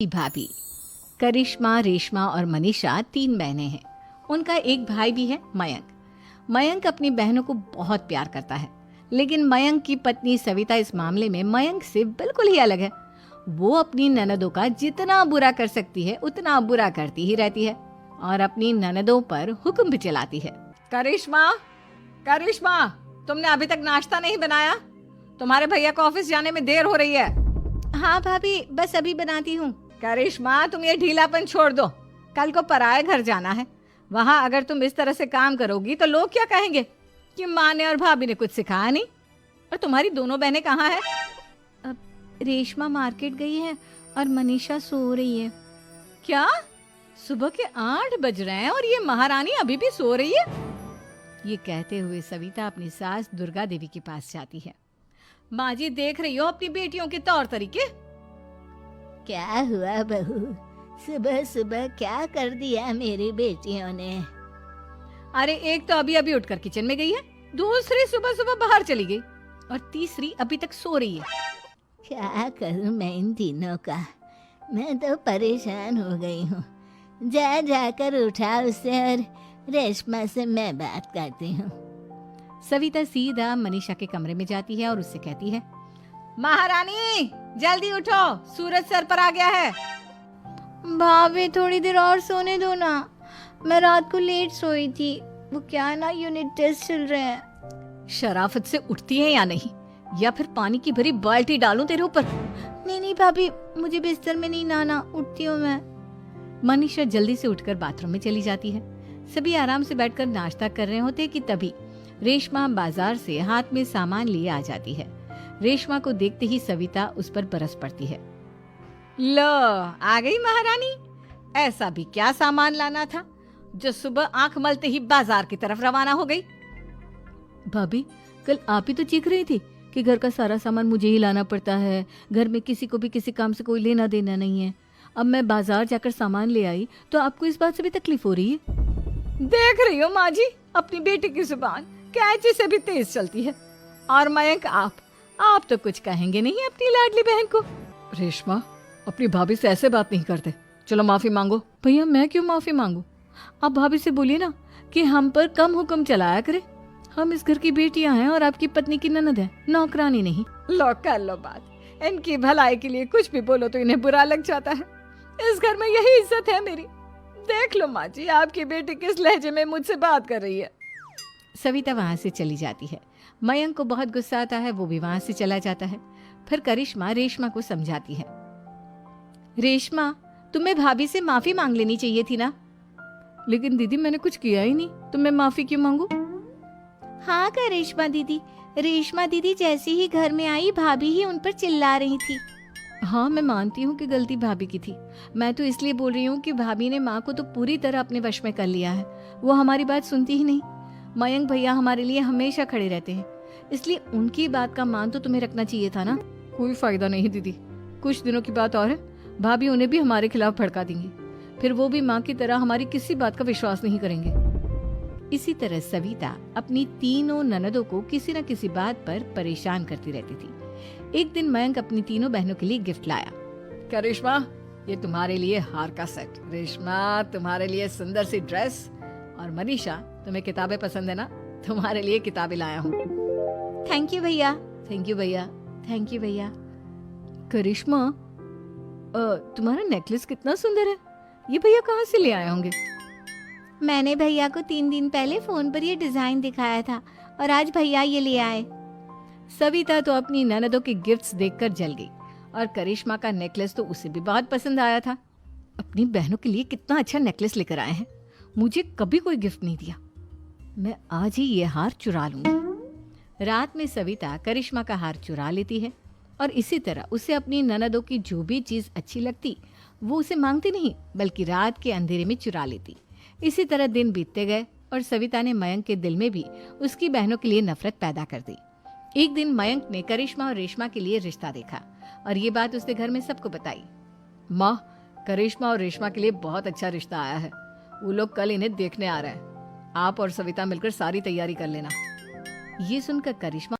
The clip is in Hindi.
भाभी करिश्मा, रेशमा और मनीषा 3 बहनें हैं। उनका एक भाई भी है, मयंक। मयंक अपनी बहनों को बहुत प्यार करता है, लेकिन मयंक की पत्नी सविता इस मामले में मयंक से बिल्कुल ही अलग है। वो अपनी ननदों का जितना बुरा कर सकती है उतना बुरा करती ही रहती है और अपनी ननदों पर हुक्म भी चलाती है। करिश्मा, करिश्मा, तुमने अभी तक नाश्ता नहीं बनाया? तुम्हारे भैया को ऑफिस जाने में देर हो रही है। हाँ भाभी, बस अभी बनाती हूँ। करिश्मा, तुम ये ढीलापन छोड़ दो। कल को पराए घर जाना है। वहाँ अगर तुम इस तरह से काम करोगी तो लोग क्या कहेंगे कि माँ ने और भाभी ने कुछ सिखाया नहीं। और तुम्हारी दोनों बहनें कहाँ हैं? अब रेशमा मार्केट गई है और मनीषा सो रही है। क्या? सुबह के 8 बज रहे हैं और ये महारानी अभी भी सो रही है? ये कहते हुए सविता अपनी सास दुर्गा देवी के पास जाती है। माँ जी, देख रही हो अपनी बेटियों के तौर तरीके? क्या हुआ बहू, सुबह सुबह क्या कर दिया मेरी बेटियों ने? अरे एक तो अभी अभी उठकर किचन में गई है, दूसरी सुबह सुबह बाहर चली गई और तीसरी अभी तक सो रही है। क्या करूं मैं इन तीनों का, मैं तो परेशान हो गई हूँ। जा जाकर उठा उसे और रेशमा से मैं बात करती हूँ। सविता सीधा मनीषा के कमरे में जाती है और उससे कहती है, महारानी जल्दी उठो, सूरज सर पर आ गया है। भाभी थोड़ी देर और सोने दो ना, मैं रात को लेट सोई थी। वो क्या है ना, यूनिट टेस्ट चल रहे हैं। शराफत से उठती है या नहीं, या फिर पानी की भरी बाल्टी डालूं तेरे ऊपर? नहीं भाभी, मुझे बिस्तर में नहीं नहाना, उठती हूँ मैं। मनीषा जल्दी से उठकर बाथरूम में चली जाती है। सभी आराम से बैठकर नाश्ता कर रहे होते कि तभी रेशमा बाजार से हाथ में सामान लिए आ जाती है। रेशमा को देखते ही सविता उस पर बरस पड़ती है। लो, आ गई महारानी। ऐसा भी क्या सामान लाना था जो सुबह आंख मलते ही बाजार की तरफ रवाना हो गई? भाभी, कल आप ही तो चीख रही थी कि घर का सारा सामान मुझे ही लाना पड़ता है, घर में किसी को भी किसी काम से कोई लेना देना नहीं है। अब मैं बाजार जाकर सामान ले आई तो आपको इस बात से भी तकलीफ हो रही है? देख रही हो माँ जी, अपनी बेटी की जुबान कैंची से भी तेज चलती है। और मयंक, आप तो कुछ कहेंगे नहीं अपनी लाडली बहन को? रेशमा, अपनी भाभी से ऐसे बात नहीं करते। चलो माफी मांगो। भैया, मैं क्यों माफी मांगू? आप भाभी से बोलिए ना कि हम पर कम हुक्म चलाया करे। हम इस घर की बेटियां हैं और आपकी पत्नी की ननद है, नौकरानी नहीं। लो कर लो बात। इनकी भलाई के लिए कुछ भी बोलो तो इन्हें बुरा लग जाता है। इस घर में यही इज्जत है मेरी। देख लो माँ जी, आपकी बेटी किस लहजे में मुझसे बात कर रही है। सविता वहां से चली जाती है। मयंक को बहुत गुस्सा आता है, वो भी वहां से चला जाता है। फिर करिश्मा रेशमा को समझाती है। रेशमा, तुम्हें भाभी से माफी मांग लेनी चाहिए थी ना। लेकिन दीदी, मैंने कुछ किया ही नहीं, तो मैं माफी क्यों मांगू? हाँ करिश्मा दीदी, रेशमा दीदी जैसे ही घर में आई भाभी ही उन पर चिल्ला रही थी। हाँ, मैं मानती हूँ कि गलती भाभी की थी। मैं तो इसलिए बोल रही हूँ कि भाभी ने माँ को तो पूरी तरह अपने वश में कर लिया है। वो हमारी बात सुनती ही नहीं। मयंक भैया हमारे लिए हमेशा खड़े रहते हैं, इसलिए उनकी बात का मान तो तुम्हें रखना चाहिए था ना। कोई फायदा नहीं दीदी, कुछ दिनों की बात और है, भाभी उन्हें भी हमारे खिलाफ भड़का देंगी। फिर वो भी माँ की तरह हमारी किसी बात का विश्वास नहीं करेंगे। इसी तरह सविता अपनी तीनों ननदों को किसी न किसी बात पर परेशान करती रहती थी। एक दिन मयंक अपनी तीनों बहनों के लिए गिफ्ट लाया। करिश्मा, ये तुम्हारे लिए हार का सेट। रेशमा, तुम्हारे लिए सुंदर सी ड्रेस। और मनीषा, तुम्हें किताबें पसंद है ना, तुम्हारे लिए किताबें लाया हूँ। थैंक यू भैया। थैंक यू भैया। थैंक यू भैया। करिश्मा, तुम्हारा नेकलेस कितना सुंदर है। ये भैया कहाँ से ले आए होंगे? मैंने भैया को 3 दिन पहले फोन पर ये डिजाइन दिखाया था और आज भैया ये ले आए। सविता तो अपनी ननदों के गिफ्ट्स देखकर जल गई और करिश्मा का नेकलेस तो उसे भी बहुत पसंद आया था। अपनी बहनों के लिए कितना अच्छा नेकलेस लेकर आए हैं, मुझे कभी कोई गिफ्ट नहीं दिया। मैं आज ही ये हार चुरा लूंगी। रात में सविता करिश्मा का हार चुरा लेती है और इसी तरह उसे अपनी ननदों की जो भी चीज अच्छी लगती वो उसे मांगती नहीं, बल्कि रात के अंधेरे में चुरा लेती। इसी तरह दिन बीतते गए और सविता ने मयंक के दिल में भी उसकी बहनों के लिए नफरत पैदा कर दी। एक दिन मयंक ने करिश्मा और रेशमा के लिए रिश्ता देखा और ये बात उसने घर में सबको बताई। माँ, करिश्मा और रेशमा के लिए बहुत अच्छा रिश्ता आया है। वो लोग कल इन्हें देखने आ रहे हैं। आप और सविता मिलकर सारी तैयारी कर लेना। ये सुनकर करिश्मा